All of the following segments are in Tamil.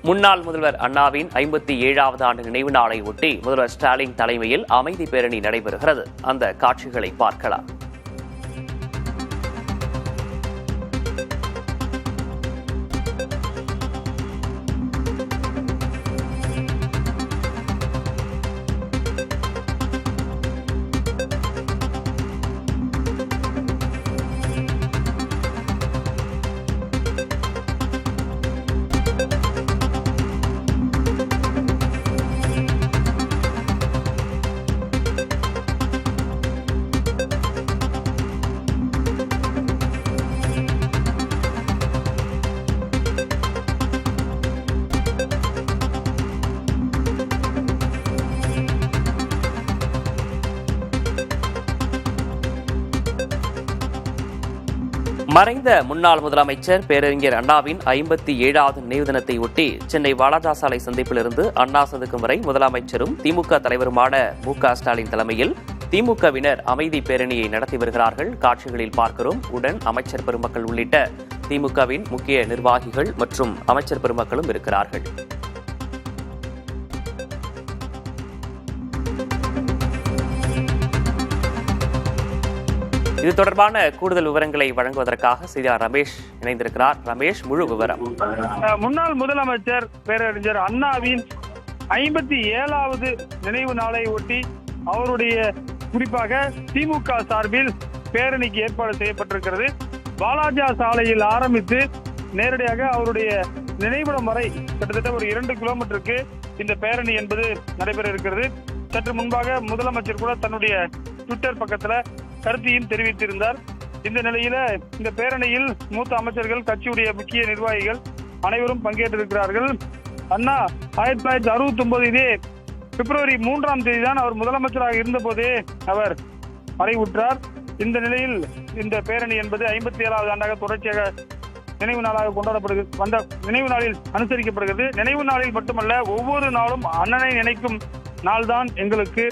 முன்னாள் முதல்வர் அண்ணாவின் 57வது ஆண்டு நினைவு நாளை ஒட்டி முதல்வர் ஸ்டாலின் தலைமையில் அமைதி பேரணி நடைபெறுகிறது. அந்த காட்சிகளை பார்க்கலாம். மறைந்த முன்னாள் முதலமைச்சர் பேரறிஞர் அண்ணாவின் 57வது நினைவு தினத்தை ஒட்டி சென்னை வாலாஜா சாலை சந்திப்பிலிருந்து அண்ணா சதுக்கம் வரை முதலமைச்சரும் திமுக தலைவருமான மு.க. ஸ்டாலின் தலைமையில் திமுகவினர் அமைதி பேரணியை நடத்தி வருகிறார்கள். காட்சிகளில் பார்க்கிறோம். உடன் அமைச்சர் பெருமக்கள் உள்ளிட்ட திமுகவின் முக்கிய நிர்வாகிகள் மற்றும் அமைச்சர் பெருமக்களும் இருக்கிறார்கள். இது தொடர்பான கூடுதல் விவரங்களை வழங்குவதற்காக செய்தியாளர் ரமேஷ் இணைந்திருக்கிறார். ரமேஷ், முழு விவரம். முன்னாள் முதலமைச்சர் பேரறிஞர் அண்ணாவின் 57வது நினைவு நாளை ஒட்டி அவருடைய குறிப்பாக திமுக சார்பில் பேரணிக்கு ஏற்பாடு செய்யப்பட்டிருக்கிறது. வாலாஜா சாலையில் ஆரம்பித்து நேரடியாக அவருடைய நினைவிடம் வரை கிட்டத்தட்ட ஒரு 2 கிலோமீட்டருக்கு இந்த பேரணி என்பது நடைபெற இருக்கிறது. சற்று முன்பாக முதலமைச்சர் கூட தன்னுடைய ட்விட்டர் பக்கத்துல கருத்தையும் தெரிவித்திருந்தார். இந்த நிலையில இந்த பேரணியில் மூத்த அமைச்சர்கள், கட்சியுடைய முக்கிய நிர்வாகிகள் அனைவரும் பங்கேற்றிருக்கிறார்கள். அண்ணா 1969 இதே பிப்ரவரி 3ஆம் தேதி தான் அவர் முதலமைச்சராக இருந்த போதே அவர் மறைவுற்றார். இந்த நிலையில் இந்த பேரணி என்பது 57வது ஆண்டாக தொடர்ச்சியாக நினைவு நாளாக கொண்டாடப்படுகிறது. வந்த நினைவு நாளில் அனுசரிக்கப்படுகிறது. நினைவு நாளில் மட்டுமல்ல, ஒவ்வொரு நாளும் அண்ணனை நினைக்கும் நாள்தான் எங்களுக்கு.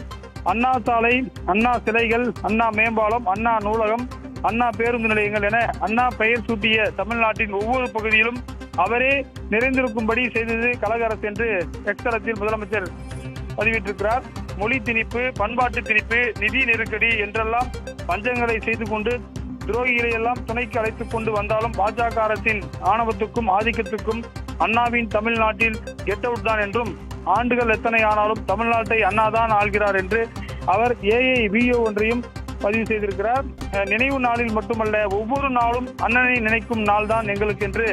அண்ணா சாலை, அண்ணா சிலைகள், அண்ணா மேம்பாலம், அண்ணா நூலகம், அண்ணா பேருந்து நிலையங்கள் என அண்ணா பெயர் சூட்டிய தமிழ்நாட்டின் ஒவ்வொரு பகுதியிலும் அவரே நிறைந்திருக்கும்படி செய்தது கழக அரசு என்று எக்ஸ் தளத்தில் முதலமைச்சர் பதிவிட்டிருக்கிறார். மொழி திணிப்பு, பண்பாட்டு திணிப்பு, நிதி நெருக்கடி என்றெல்லாம் பஞ்சங்களை செய்து கொண்டு துரோகிகளை எல்லாம் துணைக்கு அழைத்துக் கொண்டு வந்தாலும் பாஜக அரசின் ஆணவத்துக்கும் ஆதிக்கத்துக்கும் அண்ணாவின் தமிழ்நாட்டில் கெட் அவுட் தான் என்றும், ஆண்டுகள் எத்தனை ஆனாலும் தமிழ்நாட்டை அண்ணாதான் ஆள்கிறார் என்று அவர் AIVO ஒன்றையும் பதிவு செய்திருக்கிறார். நினைவு நாளில் மட்டுமல்ல, ஒவ்வொரு நாளும் அண்ணனை நினைக்கும் நாள் தான் எங்களுக்கு என்று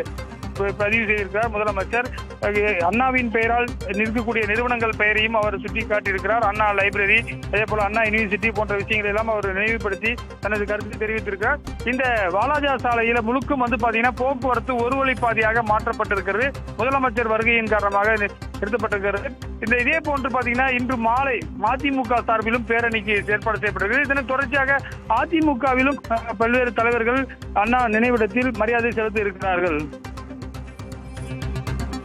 பதிவு செய்திருக்கிறார் முதலமைச்சர். அண்ணாவின் பெயரால் நிற்கக்கூடிய நிறுவனங்கள் பெயரையும் அவர் சுட்டிக்காட்டியிருக்கிறார். அண்ணா லைப்ரரி, அதே போல அண்ணா யூனிவர்சிட்டி போன்ற விஷயங்களை எல்லாம் அவர் நினைவுபடுத்தி தனது கருத்தை தெரிவித்திருக்கிறார். இந்த வாலாஜா சாலையில முழுக்கும் பாத்தீங்கன்னா போக்குவரத்து ஒரு வழிப்பாதையாக மாற்றப்பட்டிருக்கிறது. முதலமைச்சர் வருகையின் காரணமாக நிறுத்தப்பட்டிருக்கிறது. இதே போன்று பாத்தீங்கன்னா இன்று மாலை மதிமுக சார்பிலும் பேரணிக்கு ஏற்பாடு செய்யப்பட்டிருக்கிறது. இதனை தொடர்ச்சியாக அதிமுகவிலும் பல்வேறு தலைவர்கள் அண்ணா நினைவிடத்தில் மரியாதை செலுத்த இருக்கிறார்கள்.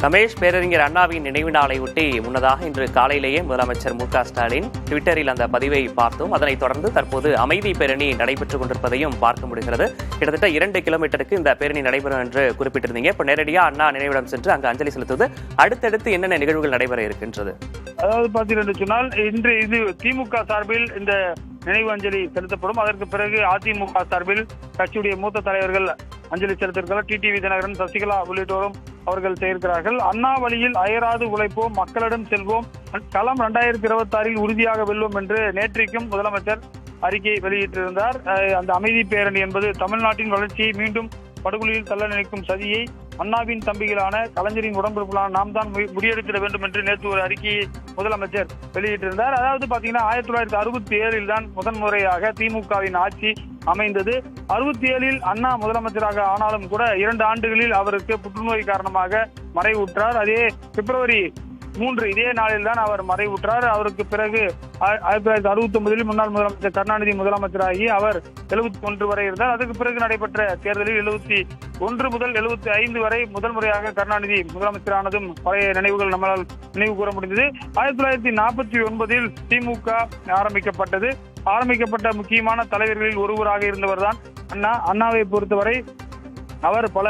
ரமேஷ், பேரறிஞர் அண்ணாவின் நினைவு நாளை ஒட்டி முன்னதாக இன்று காலையிலேயே முதலமைச்சர் மு.க. ஸ்டாலின் ட்விட்டரில் அந்த பதிவை பார்த்தோம். அதனைத் தொடர்ந்து தற்போது அமைதி பேரணி நடைபெற்றுக் கொண்டிருப்பதையும் பார்க்க முடிகிறது. கிட்டத்தட்ட 2 கிலோமீட்டருக்கு இந்த பேரணி நடைபெறும் என்று குறிப்பிட்டிருந்தீங்க. இப்ப நேரடியாக அண்ணா நினைவிடம் சென்று அங்கு அஞ்சலி செலுத்துவது, அடுத்தடுத்து என்னென்ன நிகழ்வுகள் நடைபெற இருக்கின்றது? அதாவது பார்த்தீங்கன்னு சொன்னால், இன்று இது திமுக சார்பில் இந்த நினைவு அஞ்சலி செலுத்தப்படும். அதற்கு பிறகு அதிமுக சார்பில் கட்சியுடைய மூத்த தலைவர்கள் அஞ்சலி செலுத்திருக்கிறார். டிடிவி தினகரன், சசிகலா உள்ளிட்டோரும் அவர்கள் செய்திருக்கிறார்கள். அண்ணா வழியில் அயராது உழைப்போம், மக்களிடம் செல்வோம், களம் 2026 உறுதியாக வெல்லும் என்று நேற்றைக்கும் முதலமைச்சர் அறிக்கை வெளியிட்டிருந்தார். அந்த அமைதி பேரணி என்பது தமிழ்நாட்டின் வளர்ச்சியை மீண்டும் படுகொலியில் தள்ள நினைக்கும் சதியை அண்ணாவின் தம்பிகளான கலைஞரின் உடன்பிறப்புகளான நாம் தான் முறியடித்திட வேண்டும் என்று நேற்று ஒரு அறிக்கையை முதலமைச்சர் வெளியிட்டிருந்தார். அதாவது பாத்தீங்கன்னா 1967 தான் முதன்முறையாக திமுகவின் ஆட்சி அமைந்தது. 67 அண்ணா முதலமைச்சராக ஆனாலும் கூட 2 ஆண்டுகளில் அவருக்கு புற்றுநோய் காரணமாக மறைவுற்றார். அதே பிப்ரவரி 3 இதே நாளில் தான் அவர் மறைவுற்றார். அவருக்கு பிறகு 1969 முன்னாள் முதலமைச்சர் கருணாநிதி முதலமைச்சராகி அவர் 71 வரை இருந்தார். அதுக்கு பிறகு நடைபெற்ற தேர்தலில் 71 முதல் 75 வரை முதல் முறையாக கருணாநிதி முதலமைச்சரானதும் பழைய நினைவுகள் நம்மளால் நினைவு கூற முடிந்தது. 1949 திமுக ஆரம்பிக்கப்பட்டது. ஆரம்பிக்கப்பட்ட முக்கியமான தலைவர்களில் ஒருவராக இருந்தவர் தான் அண்ணா. அண்ணாவை பொறுத்தவரை அவர் பல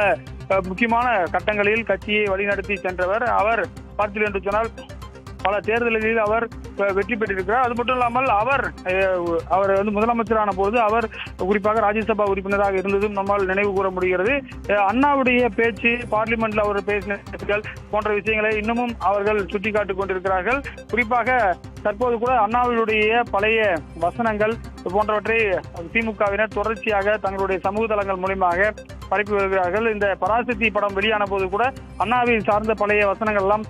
முக்கியமான கட்டங்களில் கட்சியை வழிநடத்தி சென்றவர். அவர் பார்த்தீர்கள் என்று சொன்னால் பல தேர்தல்களில் அவர் வெற்றி பெற்றிருக்கிறார். அது மட்டும் இல்லாமல் அவர் முதலமைச்சரான போது அவர் குறிப்பாக ராஜ்யசபா உறுப்பினராக இருந்ததும் நம்மால் நினைவு கூற முடிகிறது. அண்ணாவுடைய பேச்சு, பார்லிமெண்ட்ல அவர் பேசின போன்ற விஷயங்களை இன்னமும் அவர்கள் சுட்டிக்காட்டிக் கொண்டிருக்கிறார்கள். குறிப்பாக தற்போது கூட அண்ணாவினுடைய பழைய வசனங்கள் போன்றவற்றை திமுகவினர் தொடர்ச்சியாக தங்களுடைய சமூக தளங்கள் மூலமாக பரப்பி வருகிறார்கள். இந்த பராசக்தி படம் வெளியான போது கூட அண்ணாவை சார்ந்த பழைய வசனங்கள் எல்லாம்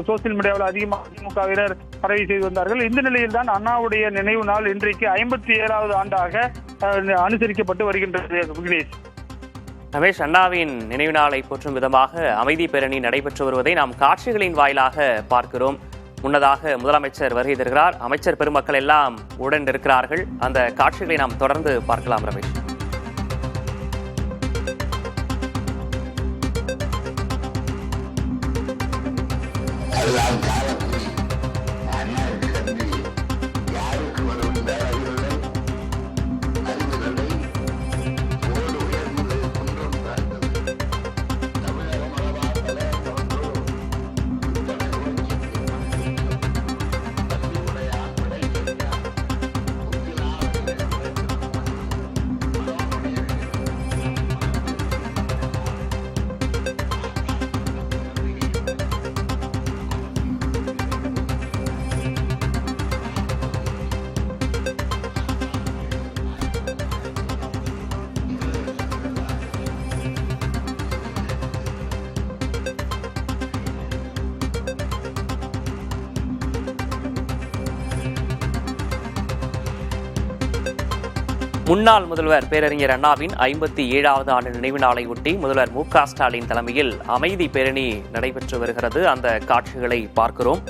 சோசியல் மீடியாவில் அதிகமாக திமுகவினர் பரவி செய்து வந்தார்கள். இந்த நிலையில் தான் அண்ணாவுடைய நினைவு நாள் இன்றைக்கு 57வது ஆண்டாக அனுசரிக்கப்பட்டு வருகின்றது. ரமேஷ், அண்ணாவின் நினைவு நாளை போற்றும் விதமாக அமைதி பேரணி நடைபெற்று வருவதை நாம் காட்சிகளின் வாயிலாக பார்க்கிறோம். முன்னதாக முதலமைச்சர் வருகை தருகிறார். அமைச்சர் பெருமக்கள் எல்லாம் உடன் இருக்கிறார்கள். அந்த காட்சிகளை நாம் தொடர்ந்து பார்க்கலாம். ரமேஷ், முன்னாள் முதல்வர் பேரறிஞர் அண்ணாவின் 57வது ஆண்டு நினைவு நாளை ஒட்டி முதல்வர் மு.க. ஸ்டாலின் தலைமையில் அமைதி பேரணி நடைபெற்று வருகிறது. அந்த காட்சிகளை பார்க்கிறோம்.